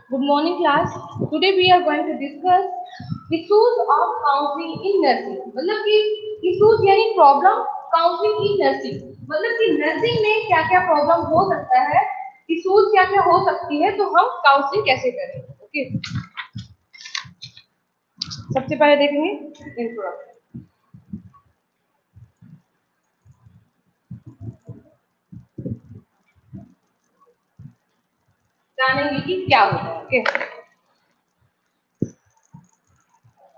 Good morning, class. Today we are going to discuss issues of counseling in nursing. मतलब कि issues यानी problem counseling in nursing. मतलब कि nursing में क्या क्या problem हो सकता है, issues क्या क्या हो सकती है, तो हम counseling कैसे करें. ओके, सबसे पहले देखेंगे इंट्रोडक्शन. जानेंगे कि क्या होता है. Okay,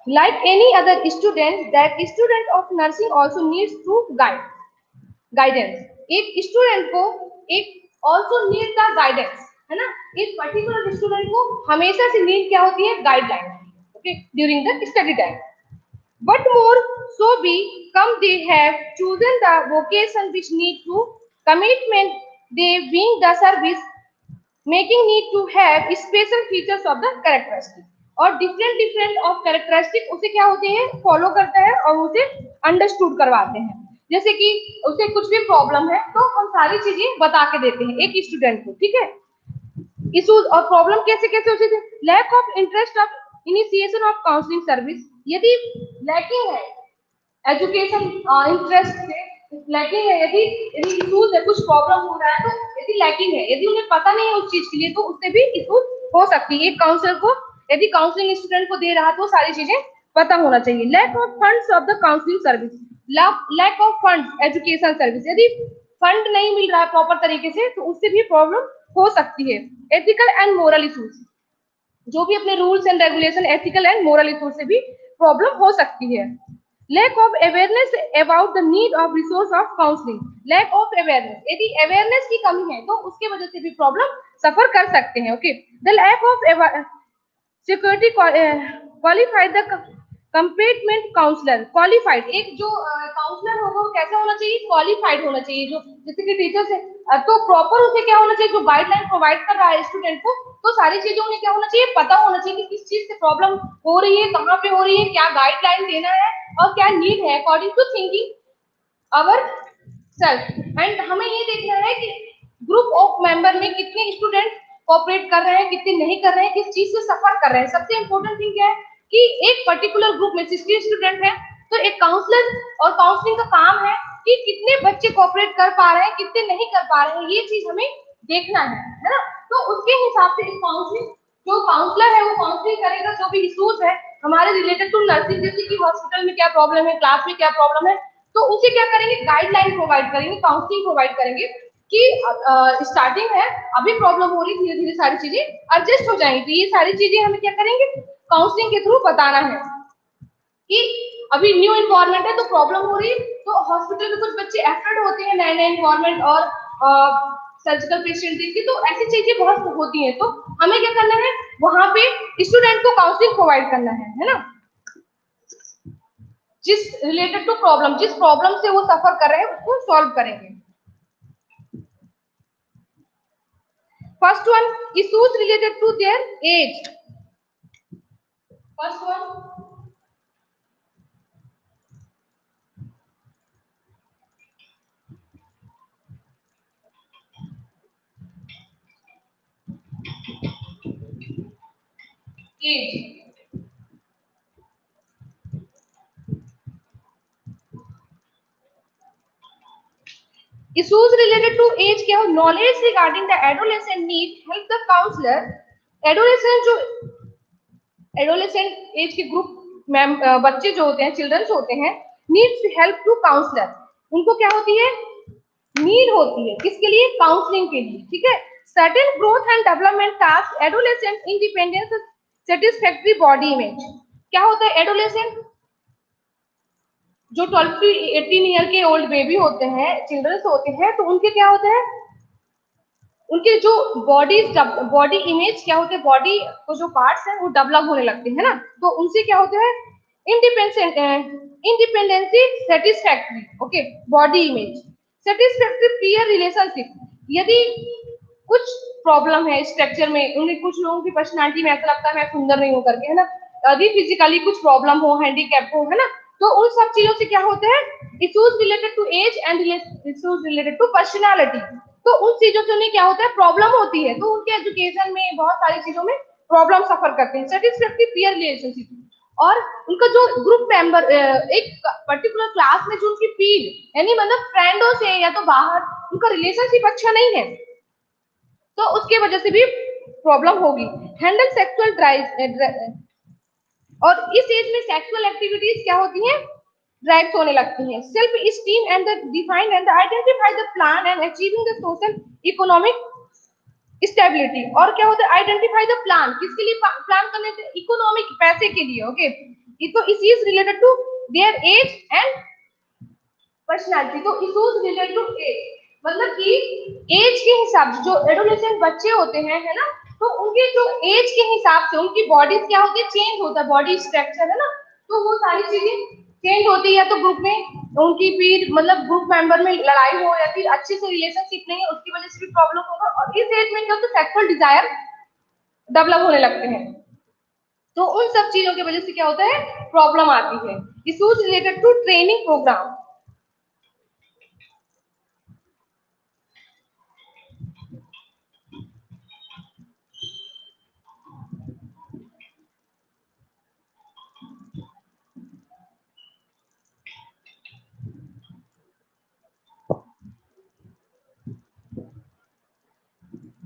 like any other student, that student of nursing also needs to guidance. एक स्टूडेंट को एक ऑल्सो नीड द गाइडेंस, है ना. एक पर्टिकुलर स्टूडेंट को हमेशा से नीड क्या होती है, guideline. Okay, during the study time. But more so be come they have chosen the vocation which need to commitment they being the service making need to have special features of the characteristic. और different different of characteristic उसे क्या होते हैं, follow करता है और उसे understood करवाते हैं. जैसे कि उसे कुछ भी प्रॉब्लम है तो हम सारी चीजें बता के देते हैं एक स्टूडेंट को. ठीक है, इश्यूज और प्रॉब्लम कैसे कैसे होते थे. Lack of interest of initiation of counselling service. यदि लैकिंग है एजुकेशन इंटरेस्ट से, लैकिंग है, यदि इश्यूज है, कुछ प्रॉब्लम हो रहा है तो यदि लैकिंग है, यदि उन्हें पता नहीं है उस चीज के लिए, तो उससे भी इश्यूज हो सकती है. एक काउंसलर को यदि काउंसलिंग स्टूडेंट को दे रहा है तो सारी चीजें पता होना चाहिए. Lack of funds of the counselling service. Lack of fund education service. यदि फंड नहीं मिल रहा है प्रॉपर तरीके से तो उससे भी प्रॉब्लम हो सकती है. एथिकल एंड मोरल इश्यूज, जो भी अपने rules and regulation, ethical and moral issues से भी प्रॉब्लम हो सकती है. Lack of awareness about the need of resource of counselling. Lack of awareness, यदि अवेयरनेस की कमी है तो उसके वजह से भी प्रॉब्लम सफर कर सकते हैं. Okay, the lack of security qualified the competent counsellor. Qualified, एक जो काउंसलर होगा वो कैसा होना चाहिए, क्वालिफाइड होना चाहिए. जो जैसे कि टीचर्स है तो प्रॉपर उसे क्या होना चाहिए, जो गाइडलाइन प्रोवाइड कर रहा है स्टूडेंट को, तो सारी चीजों उन्हें क्या होना चाहिए, पता होना चाहिए कि किस चीज से प्रॉब्लम हो रही है, कहाँ पे हो रही है, क्या गाइडलाइन देना है और क्या नीड है according to thinking our self. And हमें ये देखना है कि ग्रुप ऑफ मेंबर में कितने स्टूडेंट कोऑपरेट कर रहे हैं, कितने नहीं कर रहे हैं, किस चीज से सफर कर रहे हैं. सबसे इंपॉर्टेंट थिंग क्या है कि एक पर्टिकुलर ग्रुप में 60 स्टूडेंट है तो एक काउंसलर और काउंसलिंग का काम है कि कितने बच्चे कोऑपरेट कर पा रहे हैं, कितने नहीं कर पा रहे हैं, ये चीज हमें देखना है ना. तो उसके हिसाब से काउंसलिंग, जो काउंसलर है वो काउंसलिंग करेगा जो भी इश्यूज है हमारे रिलेटेड टू नर्सिंग, जैसे कि हॉस्पिटल में क्या प्रॉब्लम है, क्लास में क्या प्रॉब्लम है, तो उसे क्या करेंगे, गाइडलाइन प्रोवाइड करेंगे, काउंसलिंग प्रोवाइड करेंगे कि स्टार्टिंग है, अभी प्रॉब्लम हो रही, धीरे धीरे सारी चीजें एडजस्ट हो जाएंगी. तो ये सारी चीजें हमें क्या करेंगे, काउंसलिंग के थ्रू बताना है कि अभी न्यू इन्वायरमेंट है तो प्रॉब्लम हो रही है. तो हॉस्पिटल में कुछ बच्चे एफर्ट होते हैं नए नए इन्वायरमेंट और सर्जिकल पेशेंट की, तो ऐसी चीजें बहुत होती हैं. तो हमें क्या करना है, वहां पे स्टूडेंट को काउंसलिंग प्रोवाइड करना है ना, जिस रिलेटेड टू प्रॉब्लम, जिस प्रॉब्लम से वो सफर कर रहे हैं उसको सॉल्व करेंगे. First one, issues related to their age. First one, age. Issues related to age क्या हो, knowledge regarding the adolescent need help the counselor. Adolescent जो एडोलेसेंट एज के ग्रुप बच्चे जो होते हैं, चिल्ड्रंस होते हैं, नीड्स हेल्प टू काउंसलर. उनको क्या होती है, नीड होती है किसके लिए, काउंसलिंग के लिए. ठीक है, certain growth and development task, adolescent independence, satisfactory body image. क्या होता है, एडोलेसेंट जो 12 टू 18 ईयर के ओल्ड बेबी होते हैं, चिल्ड्रंस होते हैं, तो उनके क्या होते हैं, उनके जो बॉडी इमेज क्या होते हैं, बॉडी को जो पार्ट्स हैं वो डेवलप होने लगते हैं ना. तो उनसे क्या होता है, independency, satisfactory. Okay, body image, satisfactory peer relationship. यदि कुछ प्रॉब्लम है स्ट्रक्चर में, उन्हें कुछ लोगों की पर्सनालिटी में ऐसा लगता है मैं सुंदर नहीं हूँ करके, है ना, यदि फिजिकली कुछ प्रॉब्लम हो, हैंडीकैप हो, है ना, तो उन सब चीजों से क्या होता है, issues related to age and issues related to personality. तो उन चीजों से उन्हें क्या होता है, प्रॉब्लम होती है. तो उनके एजुकेशन में बहुत सारी चीजों में प्रॉब्लम सफर करते हैं। सेटिस्फैक्टरी पीयर रिलेशनशिप, और उनका जो ग्रुप मेंबर एक पर्टिकुलर क्लास में जो उनकी पीर यानी मतलब फ्रेंडों से या तो बाहर उनका रिलेशनशिप अच्छा नहीं है, तो उसके वजह से भी प्रॉब्लम होगी। हैंडल सेक्सुअल ड्राइव, और इस एज में सेक्सुअल एक्टिविटीज क्या होती हैं, ड्राइव होने लगती हैं। Self esteem and the define and identify the plan and achieving the social economic stability. और क्या होता है, आइडेंटिफाई द प्लान, किसके लिए प्लान करने से, इकोनॉमिक, पैसे के लिए, ओके। तो इस is related to their age and personality. तो इशूज रिलेटेड टू एज, मतलब कि एज के हिसाब से जो एडोलेसेंट बच्चे होते हैं, है ना, तो उनके जो एज के हिसाब से उनकी बॉडी क्या होती है, चेंज होता है, बॉडी स्ट्रक्चर, है ना, तो वो सारी चीजें चेंज होती है। तो ग्रुप में उनकी फिर मतलब ग्रुप मेंबर में लड़ाई हो या फिर अच्छे से रिलेशनशिप नहीं है, उसकी वजह से भी प्रॉब्लम होगा। और इस एज में क्या होता है, सेक्सुअल डिजायर डेवलप होने लगते हैं। तो उन सब चीजों की वजह से क्या होता है, प्रॉब्लम आती है। Issues related to training programme.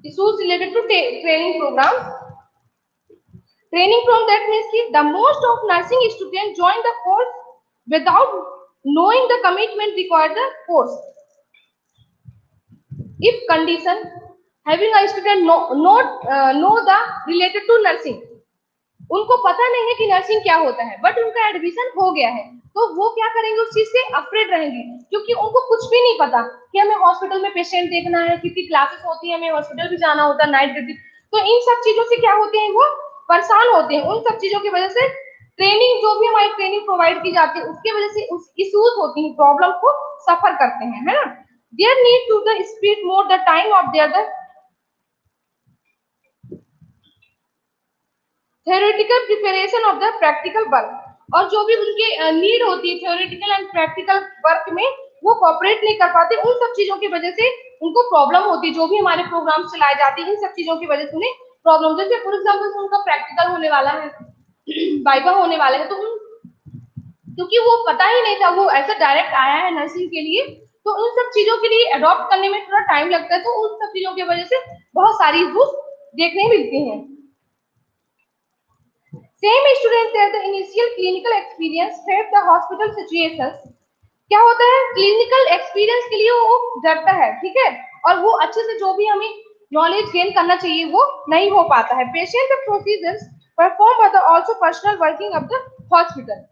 Issues related to training program. Training from that means कि the most of nursing students join the course without knowing the commitment required the course. If condition having a student know the related to nursing, उनको पता नहीं है कि nursing क्या होता है, but उनका एडमिशन हो गया है, तो वो क्या करेंगे, उस चीज से अफ्रेड रहेंगे, क्योंकि उनको कुछ भी नहीं पता कि हमें हॉस्पिटल में पेशेंट देखना है, कितनी क्लासेस होती है, हमें हॉस्पिटल भी जाना होता है नाइट ड्यूटी। तो इन सब चीजों से क्या होते हैं, वो परेशान होते हैं। उन सब चीजों की वजह से ट्रेनिंग, जो भी हमारी ट्रेनिंग प्रोवाइड की जाती है, उसकी वजह से उस इश्यूज होती है, प्रॉब्लम को सफर करते हैं, है ना। There need to the speed more the time of their the theoretical preparation of the practical work. और जो भी उनके नीड होती है थ्योरेटिकल एंड प्रैक्टिकल वर्क में, वो कॉपरेट नहीं कर पाते। उन सब चीजों की वजह से उनको प्रॉब्लम होती है। जो भी हमारे प्रोग्राम चलाए जाते हैं, इन सब चीजों की वजह से उन्हें प्रॉब्लम, जैसे फॉर एग्जाम्पल उनका प्रैक्टिकल होने वाला है, वाइवा होने वाला है, तो क्योंकि वो पता ही नहीं था, वो ऐसा डायरेक्ट आया है नर्सिंग के लिए, तो उन सब चीजों के लिए अडॉप्ट करने में थोड़ा टाइम लगता है। तो उन सब चीजों की वजह से बहुत सारी इश्यूज देखने मिलती हैं। Same students have the initial clinical experience face the hospital situations. क्या होता है, क्लिनिकल एक्सपीरियंस के लिए वो डरता है, ठीक है, और वो अच्छे से जो भी हमें नॉलेज गेन करना चाहिए वो नहीं हो पाता है। Patient procedures perform by the also personal working of the hospital.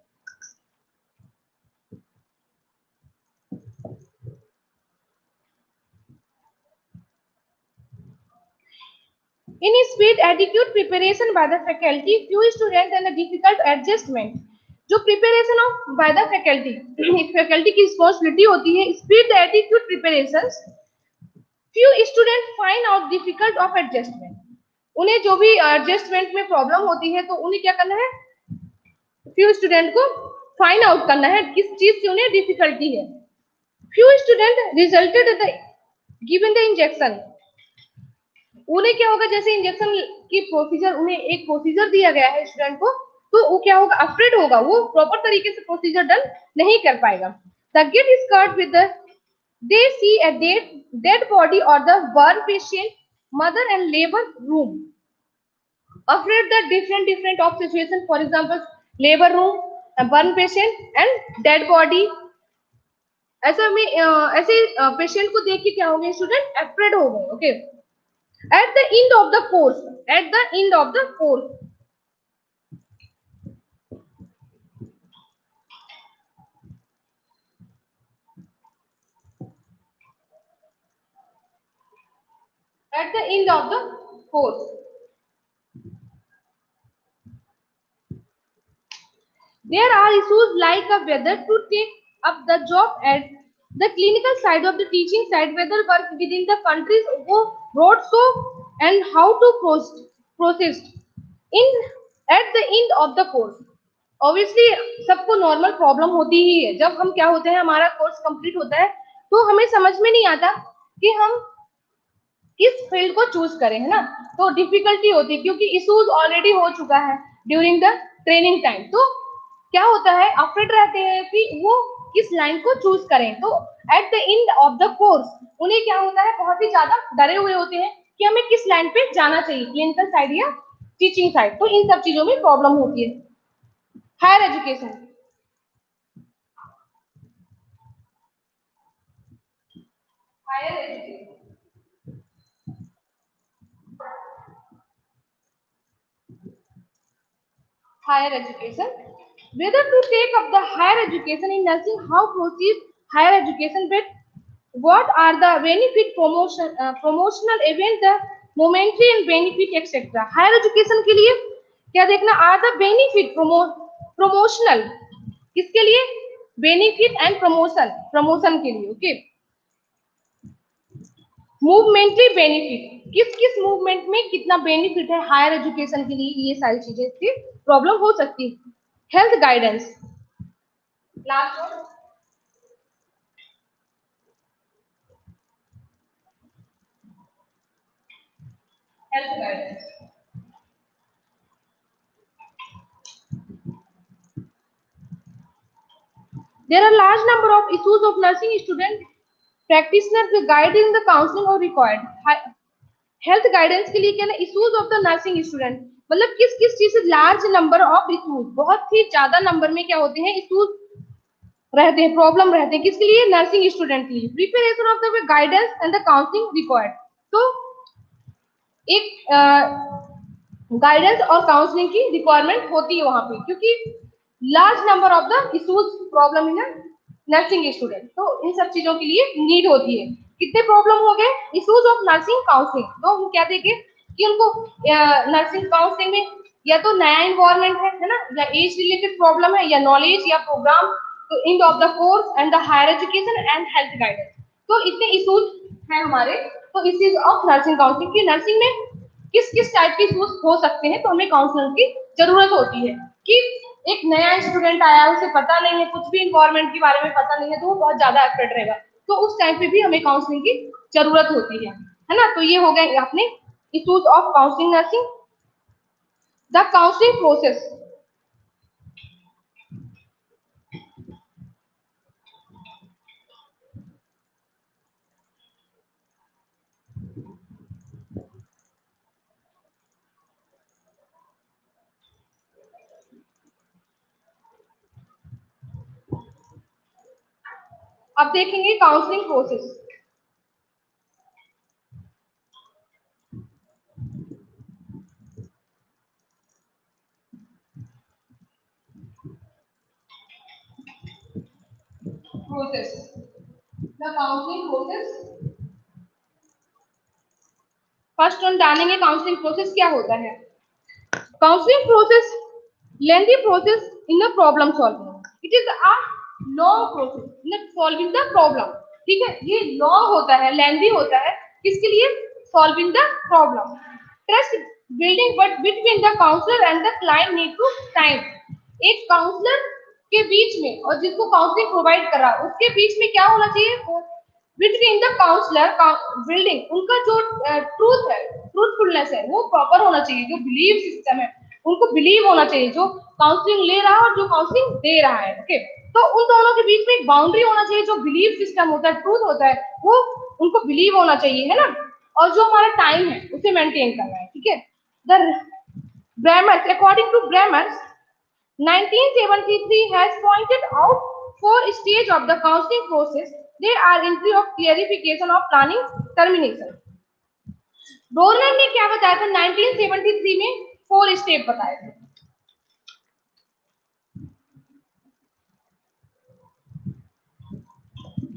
In speed adequate preparation by the faculty, few students and a difficult adjustment. जो preparation of by the faculty, faculty की responsibility होती है, speed the adequate preparation, few student find out difficult of adjustment. उन्हें जो भी adjustment में प्रॉब्लम होती है, तो उन्हें क्या करना है, फ्यू स्टूडेंट को फाइंड आउट करना है किस चीज से उन्हें डिफिकल्टी है। Few student resulted the given the injection. उन्हें क्या होगा, जैसे इंजेक्शन की प्रोसीजर, उन्हें एक प्रोसीजर दिया गया है स्टूडेंट को, तो वो क्या होगा, अफ्रेड होगा, वो प्रॉपर तरीके से प्रोसीजर डन नहीं कर पाएगा। The gate skirt with the they see a dead body और the burn patient mother and labour room, afraid the different of situation, for example labour room, burn patient and dead body. ऐसे में ऐसे patient को देख के क्या हो गए, स्टूडेंट अफ्रेड हो गए, okay. At the end of the course, at the end of the course, at the end of the course, there are issues like whether to take up the job at the clinical side of the teaching side, whether work within the countries road so, and how to proceed in at the end of the course. Obviously सबको normal problem होती ही है। जब हम क्या होते हैं, हमारा course complete होता है, तो हमें समझ में नहीं आता कि हम किस फील्ड को चूज करें, है ना। तो डिफिकल्टी होती है क्योंकि इश्यूज ऑलरेडी हो चुका है ड्यूरिंग द ट्रेनिंग टाइम। तो क्या होता है, अफ्रेड रहते हैं कि वो किस लाइन को चूज करें। तो at the end of the course उन्हें क्या होता है, बहुत ही ज्यादा डरे हुए होते हैं कि हमें किस लाइन पे जाना चाहिए, क्लिनिकल साइड या टीचिंग साइड। तो इन सब चीजों में प्रॉब्लम होती है। Higher education, higher education, higher education, whether to take up the higher education in nursing, how proceed higher education with, what are the benefit, promotional event, the momentary and benefit etc. Higher education के लिए क्या देखना, are the benefit, promotional, किसके लिए, benefit and promotion, promotion के लिए, okay. मूवमेंटरी benefit, किस किस मूवमेंट में कितना बेनिफिट है हायर एजुकेशन के लिए, ये सारी चीजें इसकी प्रॉब्लम हो सकती है। Health guidance, last one, health guidance. There are large number of issues of nursing student practitioners the guiding the counseling or required। Health guidance के लिए क्या ना, issues of the nursing student, मतलब किस किस चीज से लार्ज नंबर ऑफ इश्यूज, बहुत ही ज्यादा नंबर में क्या होते हैं, इश्यूज रहते हैं, प्रॉब्लम रहते हैं, किसके लिए, नर्सिंग स्टूडेंट के लिए। Preparation of the guidance and the counselling required. तो एक गाइडेंस और काउंसलिंग की रिक्वायरमेंट होती है वहां पे, क्योंकि large number of the issues problem in nursing student. तो इन सब चीजों के लिए नीड होती है। कितने प्रॉब्लम हो गए, इश्यूज ऑफ नर्सिंग काउंसलिंग। तो हम क्या देखें कि उनको नर्सिंग काउंसलिंग में या तो नया इन्वायरमेंट है ना, या एज रिलेटेड प्रॉब्लम है, या नॉलेज या प्रोग्राम, तो end of the course and the higher education and health guidance. तो इतने इश्यूज हैं हमारे। तो इश्यूज ऑफ नर्सिंग काउंसलिंग की, नर्सिंग में किस किस टाइप के इश्यूज हो सकते हैं, तो हमें काउंसलर की जरूरत होती है। कि एक नया स्टूडेंट आया, उसे पता नहीं है, कुछ भी इन्वायरमेंट के बारे में पता नहीं है, तो वो बहुत ज्यादा अफेक्ट रहेगा। तो उस टाइम पे भी हमें काउंसलिंग की जरूरत होती है ना। तो ये हो गए अपने issues of counselling nursing. The counselling process, अब देखेंगे counselling process. Process, the counselling process. First हम जानेंगे काउंसलिंग प्रोसेस क्या होता है। Counselling process, lengthy process in the problem solving, it is a long process in solving the problem. ठीक है, ये लॉन्ग होता है, लेंथी होता है, किसके लिए, solving the problem. Trust building but between the counsellor and the client need to time. एक काउंसलर के बीच में और जिसको काउंसलिंग प्रोवाइड कर रहा, उसके बीच में क्या होना चाहिए, बिटवीन द काउंसलर बिल्डिंग, उनका जो ट्रूथ है, ट्रूथफुलनेस है, वो प्रॉपर होना चाहिए। जो बिलीव सिस्टम है, उनको बिलीव होना चाहिए, जो काउंसलिंग ले रहा है और जो काउंसलिंग दे रहा है। ओके, तो उन दोनों के बीच में एक बाउंड्री होना चाहिए। जो बिलीव सिस्टम होता है, ट्रूथ होता है, वो उनको बिलीव होना चाहिए, है ना। और जो हमारा टाइम है उसे मेंटेन करना है। ठीक है, the Brammer's, according to Brammer's 1973 has pointed out four stages of the counseling process. They are entry of clarification of planning termination. ब्रोरमैन ने क्या बताया था 1973 में, 4 स्टेप बताए थे।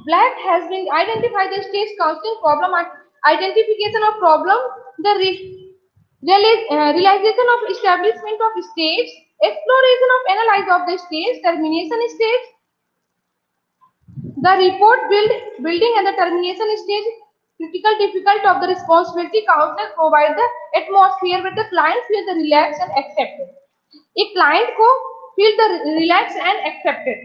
Black has been identified the stage counseling problem, identification of problem, the realization of establishment of stage, exploration of analysis of the stage, termination stage, the report building and the termination stage, critical difficult of the responsibility, counselor provide the atmosphere where the client feel the relaxed and accepted. एक client को feel the relaxed and accepted।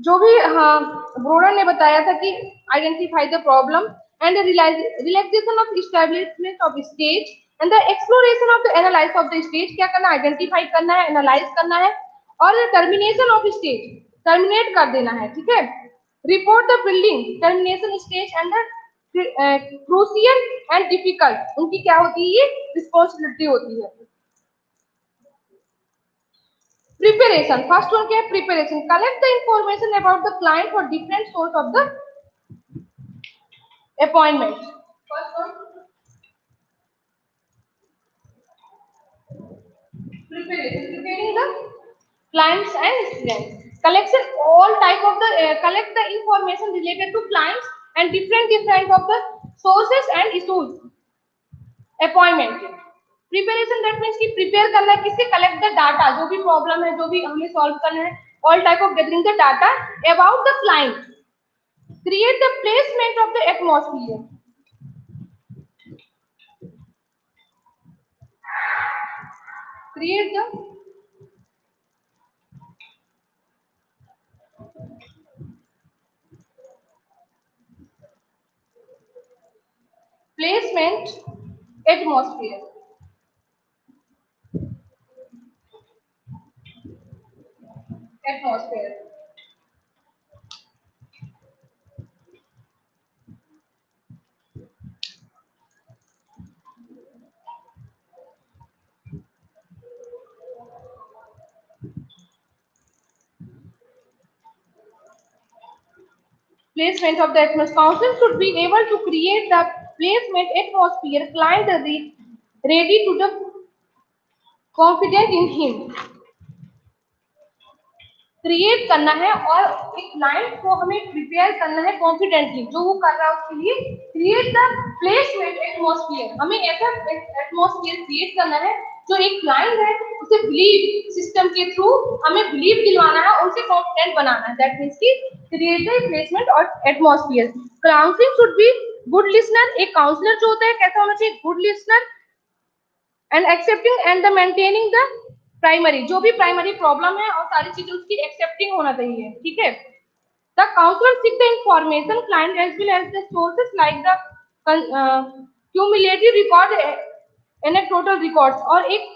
जो भी हाँ brother ने बताया था कि identify the problem and the relaxation of establishment of stage and the exploration of the analyze of the stage. क्या करना, आइडेंटिफाई करना है, एनालाइज करना है, और टर्मिनेशन ऑफ स्टेज, टर्मिनेट कर देना है, ठीक है. Report the building termination stage and the crucial and difficult, उनकी क्या होती है, ये रिस्पॉन्सिबिलिटी होती है. प्रिपरेशन, फर्स्ट वन क्या है, preparation. Collect the information about the client for different source of the appointment. First one preparation, preparing the clients and students. Collection all type of the collect the information related to clients and different of the sources and issues. Appointment. Preparation that means कि prepare करना है किससे, collect the data, जो भी problem है, जो भी हमें solve करना है, all type of gathering the data about the client. Create the placement of the atmosphere. Create the placement atmosphere. Atmosphere. Placement of the atmosphere. Council should be able to create the placement atmosphere client ready to the confident in him. Create करना है और एक client को हमें prepare करना है confidently, जो वो कर रहा है उसके लिए. क्रिएट द प्लेसमेंट एटमॉस्फेयर, हमें ऐसा एटमॉस्फेयर क्रिएट करना है जो एक क्लाइंट है उसे बिलीव सिस्टम के थ्रू हमें बिलीव दिलवाना है और उसे कॉन्फिडेंट बनाना है. दैट मींस की क्रिएट द प्लेसमेंट और atmosphere. Counselling should be good listener. एक काउंसलर जो होता है कैसा होना चाहिए, good listener and accepting and the maintaining the primary, जो भी प्राइमरी प्रॉब्लम है और सारी चीजें उसकी एक्सेप्टिंग होना चाहिए, ठीक है. The counsellor seek the information client as well as the sources like the cumulative record anecdotal records. और एक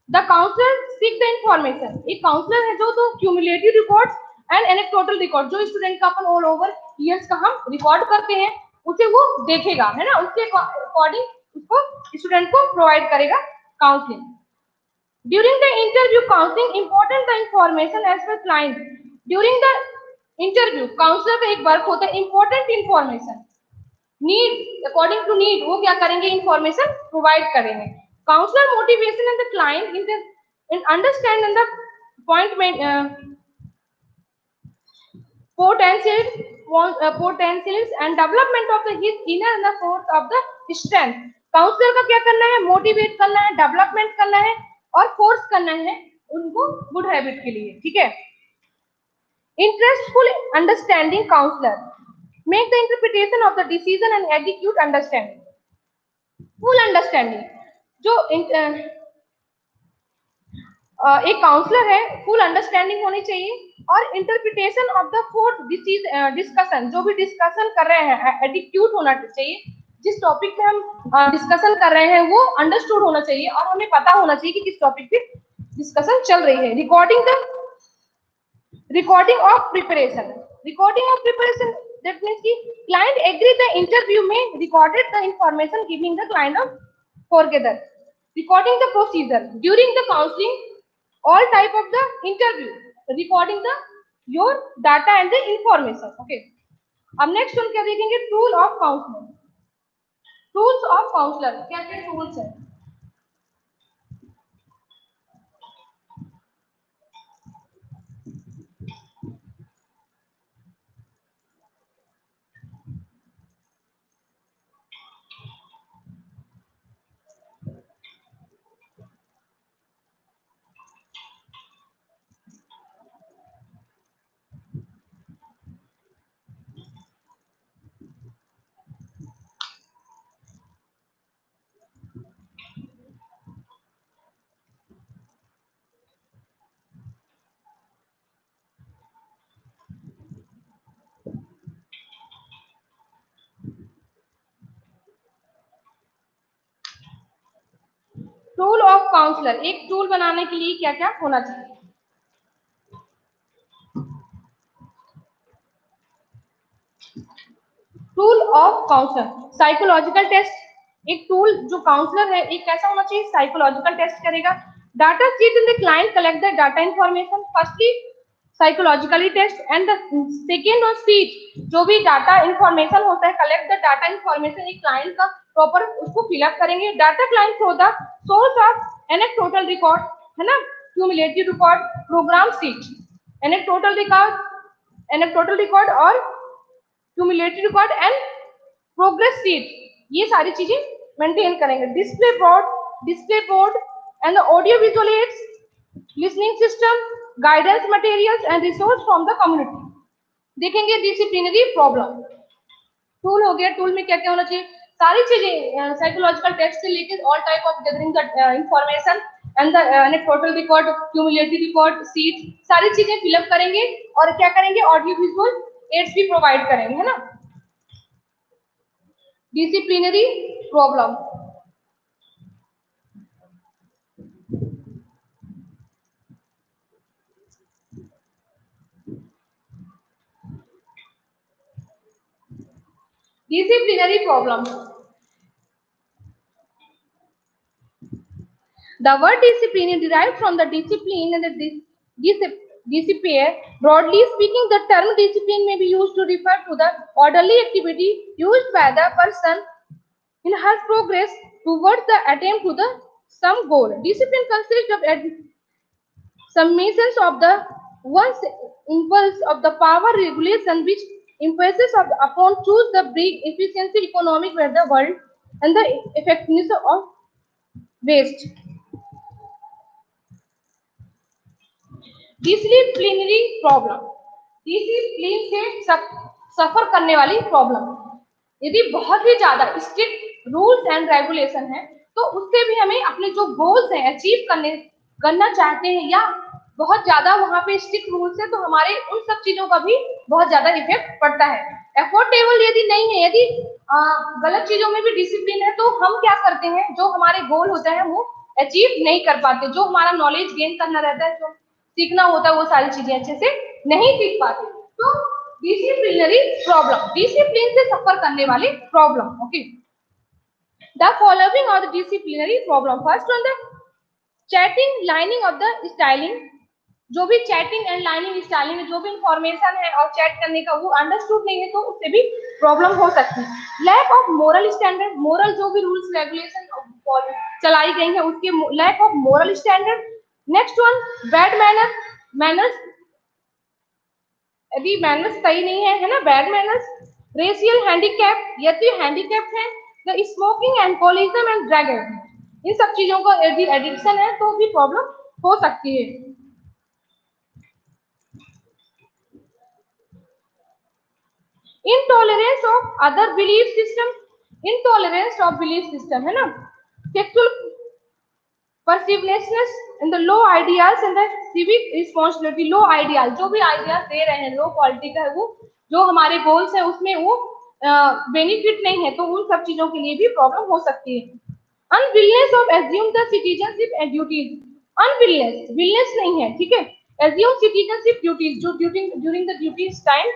the counsellor seek the information, एक काउंसलर है जो तो cumulative records and anecdotal record, जो स्टूडेंट का अपन ऑल ओवर ईयर्स का हम रिकॉर्ड करते हैं उसे वो देखेगा, है ना, उसके अकॉर्डिंग उसको स्टूडेंट को प्रोवाइड करेगा counselling. During the interview counseling, important the information as per client. During the interview, counselor का एक वर्क होता है important information. Need, according to need, वो क्या करेंगे, information provide करेंगे. Counselor motivation and the client in understand and the potentials and development of the his inner and the force of the strength. Counsellor का क्या करना है, motivate करना है, डेवलपमेंट करना है और फोर्स करना है उनको गुड हैबिट के लिए, ठीक है. Interestful understanding counsellor make the interpretation of the decision and execute understanding. Full understanding, जो एक काउंसलर है फुल अंडरस्टैंडिंग होनी चाहिए, और interpretation of the fourth discussion, जो भी डिस्कशन कर रहे हैं एडिक्यूट होना चाहिए. जिस टॉपिक पे हम डिस्कशन कर रहे हैं वो अंडरस्टूड होना चाहिए और हमें पता होना चाहिए कि किस टॉपिक पे डिस्कशन चल रही है. Recording of preparation. Recording of preparation that means कि क्लाइंट एग्री द इंटरव्यू में recorded the information giving the client of forgather. Recording the procedure during the counselling all type of the interview, recording the your data and the information. Okay, अब next हम क्या देखेंगे, tool of counsellor. Tools of counsellor क्या क्या tools है. Tool of counsellor, एक tool बनाने के लिए क्या क्या होना चाहिए? Tool of counsellor, psychological test, एक टूल जो काउंसलर है एक कैसा होना चाहिए? साइकोलॉजिकल टेस्ट करेगा। Data sheet in the client collect the data information, firstly psychologically test and the second on speech, जो भी डाटा इंफॉर्मेशन होता है, कलेक्ट द डाटा इंफॉर्मेशन एक क्लाइंट का प्रॉपर उसको फिलअप करेंगे। Data client through the source of anecdotal record, है ना, cumulative record, programme sheet, anecdotal record और cumulative record and progress sheet, ये सारी चीजें मेंटेन करेंगे। Display board and audio visual aids, listening system, guidance materials and resource from the community. देखेंगे disciplinary problem, tool हो गया, टूल में क्या क्या होना चाहिए? सारी चीजें साइकोलॉजिकल टेस्ट से लेकर all type of gathering the information and the total record, cumulative record, seat, सारी चीजें फिलअप करेंगे और क्या करेंगे? ऑडियो विजुअल एड्स भी प्रोवाइड करेंगे, है ना। Disciplinary problem, disciplinary problem. The word discipline is derived from the discipline and the discipline. Broadly speaking, the term discipline may be used to refer to the orderly activity used by the person in her progress towards the attempt to the some goal. Discipline consists of summations of the one's impulse of the power regulation which emphasis upon choose the break efficiency, economic where the world and the effectiveness of waste. Disciplinary problem, discipline से suffer करने वाली problem, यदि बहुत ही ज्यादा strict rules and regulation है तो उससे भी हमें अपने जो गोल्स हैं अचीव करना चाहते हैं, या बहुत ज्यादा वहां पे स्ट्रिक्ट रूल्स है तो हमारे उन सब चीजों का भी बहुत ज्यादा इफेक्ट पड़ता है। एफोर्डेबल यदि नहीं है, यदि गलत चीजों में भी डिसिप्लिन है तो हम क्या करते हैं, जो हमारे गोल होता है वो अचीव नहीं कर पाते, जो हमारा नॉलेज गेन करना रहता है, जो सीखना होता है वो सारी चीजें अच्छे से नहीं सीख पाते। तो डिसिप्लिनरी प्रॉब्लम, डिसिप्लिन से सफर करने वाली problem. Okay, the following are the disciplinary problem. First on the chatting, lining of the styling, जो भी चैटिंग एंड लाइनिंग स्टाइलिंग में जो भी इंफॉर्मेशन है और चैट करने का वो अंडरस्टूड नहीं है तो उससे भी प्रॉब्लम हो सकती है। Lack of moral standard, moral जो भी रूल्स रेगुलेशन चलाई गई है उसके lack of moral standard. Next one bad manners, यदि मैनर्स सही नहीं है ना, बैड मैनर्स। रेशियल हैंडीकैप, यदि हैंडीकैप है, the smoking, alcoholism and drug addiction, इन सब चीजों का यदि एडिक्शन है तो भी प्रॉब्लम हो सकती है। Intolerance of other belief system, intolerance of belief system, है ना। Sexual permissiveness in the low ideas and the civic responsibility, low ideal, जो भी आइडियाज दे रहे हैं लो क्वालिटी का है, वो जो हमारे गोल्स है उसमें वो बेनिफिट नहीं है तो उन सब चीजों के लिए भी प्रॉब्लम हो सकती है। Unwillingness of assume the citizenship and duties, unwillingness, willingness नहीं है, ठीक है, एज्यूम सिटीजनशिप ड्यूटीज, जो during the duties time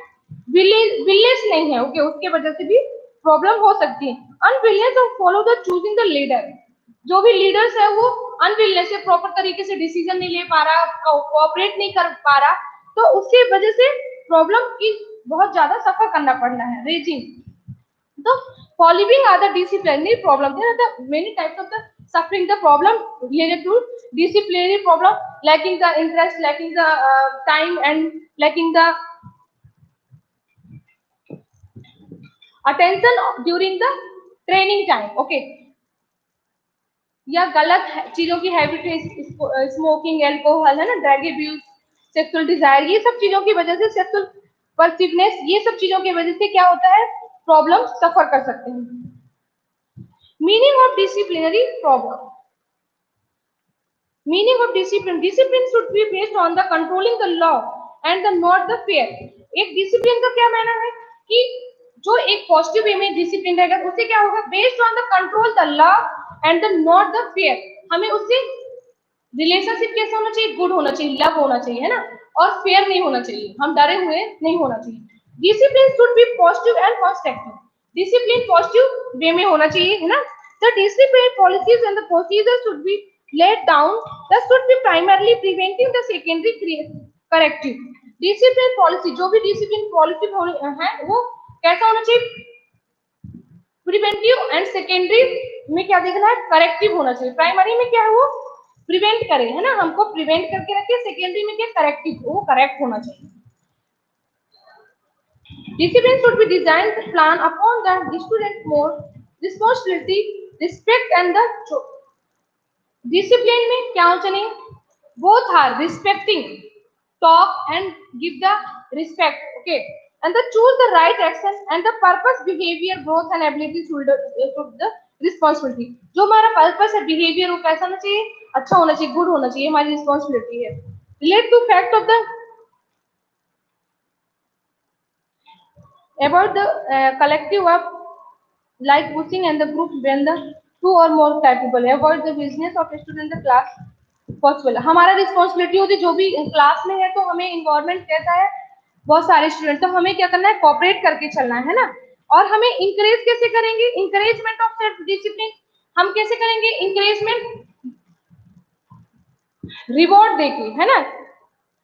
willingness नहीं है, ओके, उसके वजह से भी प्रॉब्लम हो सकती है। Unwillingness of follow the choosing the leader, जो भी लीडर्स है वो अनविलनेस से प्रॉपर तरीके से डिसीजन नहीं ले पा रहा, कोऑपरेट नहीं कर पा रहा, तो उसकी वजह से प्रॉब्लम की बहुत ज्यादा सफर करना पड़ना है। रेजिंग, तो following are the disciplinary problem, there are the many types of the suffering the problem related to disciplinary problem, lacking the interest, lacking the time and lacking the attention during the training time, okay, या गलत चीजों की habit है, smoking, alcohol, है ना, drug abuse, sexual desire, ये सब चीजों की वजह से, सेक्सुअल परसिवनेस, ये सब चीजों की वजह से क्या होता है, प्रॉब्लम सफर कर सकते हैं। Meaning of disciplinary problem, meaning of discipline, discipline should be based on the controlling the law and the not the fair. एक डिसिप्लिन का क्या मायना है कि जो एक पॉजिटिव वे में डिसिप्लिन रहेगा उससे क्या होगा, based on the control the law and the not the fair, हमें उससे रिलेशनशिप कैसा होना चाहिए, गुड होना चाहिए, लव होना चाहिए, है ना, और फेयर नहीं होना चाहिए, हम डरे हुए नहीं होना चाहिए। Discipline should be positive and constructive, discipline positive way में होना चाहिए, है ना। The discipline policies and the procedure should be let down, that should be primarily preventing the secondary corrective. Discipline policy, जो भी डिसिप्लिन पॉलिसी है वो कैसा होना चाहिए, प्रिवेंटिव, एंड सेकेंडरी में क्या देखना है, करेक्टिव होना चाहिए। प्राइमरी में क्या है, वो प्रिवेंट करे, है ना, हमको प्रिवेंट करके रखे, सेकेंडरी में क्या करेक्टिव, वो करेक्ट होना चाहिए। Discipline should be designed to plan upon the student more responsibility, respect and the discipline में क्या होना चाहिए, both are respecting, talk and give the respect, okay, and the choose the right action and the purpose, behavior, growth and ability should the responsibility। जो हमारा purpose है, behaviour, वो कैसा होना चाहिए, अच्छा होना चाहिए, गुड होना चाहिए, हमारी रिस्पॉन्सिबिलिटी है। Relate to fact of the about the collective work like pushing and the group when the two or more capable, avoid the business of student the class possible। हमारा रिस्पॉन्सिबिलिटी होती है, जो भी class में है तो हमें इन्वायरमेंट कैसा है, बहुत सारे स्टूडेंट, तो हमें क्या करना है, कोऑपरेट करके चलना है ना। और हमें इंकरेज कैसे करेंगे, इंकरेजमेंट ऑफ सेल्फ डिसिप्लिन हम कैसे करेंगे, इंकरेजमेंट रिवॉर्ड देके, है ना,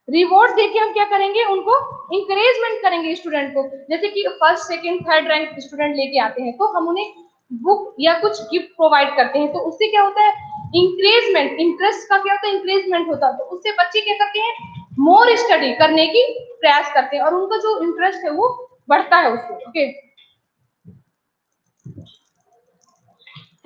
रिवॉर्ड देके हम क्या करेंगे, उनको इंकरेजमेंट करेंगे स्टूडेंट को। जैसे कि first second third rank student लेके आते हैं तो हम उन्हें बुक या कुछ गिफ्ट प्रोवाइड करते हैं, तो उससे क्या होता है, इंकरेजमेंट, इंटरेस्ट का क्या होता है, इंकरेजमेंट होता है, तो उससे बच्चे क्या करते हैं, मोर स्टडी करने की प्रयास करते हैं और उनका जो इंटरेस्ट है वो बढ़ता है उससे। Okay,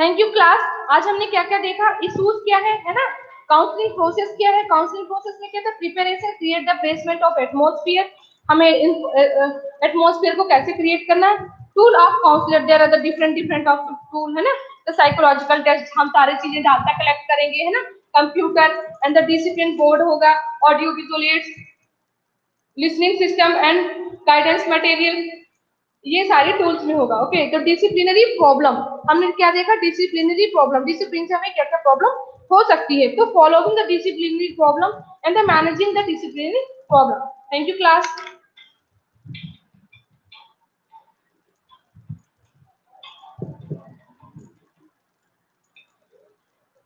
thank you class. आज हमने क्या क्या देखा, इशूज क्या है ना, काउंसलिंग प्रोसेस क्या है, काउंसलिंग प्रोसेस में क्या था, preparation, create the placement of atmosphere, हमें एटमॉस्फेयर को कैसे क्रिएट करना है, tool of counsellor, there are the different different of tool, है ना, द साइकोलॉजिकल टेस्ट, हम सारी चीजें डाटा कलेक्ट करेंगे, है ना, computer and the discipline board होगा, audio visual aids, listening system and guidance material, ये सारी टूल्स में होगा। ओके, तो डिसिप्लिनरी प्रॉब्लम हमने क्या देखा, डिसिप्लिनरी प्रॉब्लम, डिसिप्लिन से हमें क्या क्या प्रॉब्लम हो सकती है, तो following the disciplinary problem and the managing the disciplinary problem. Thank you class.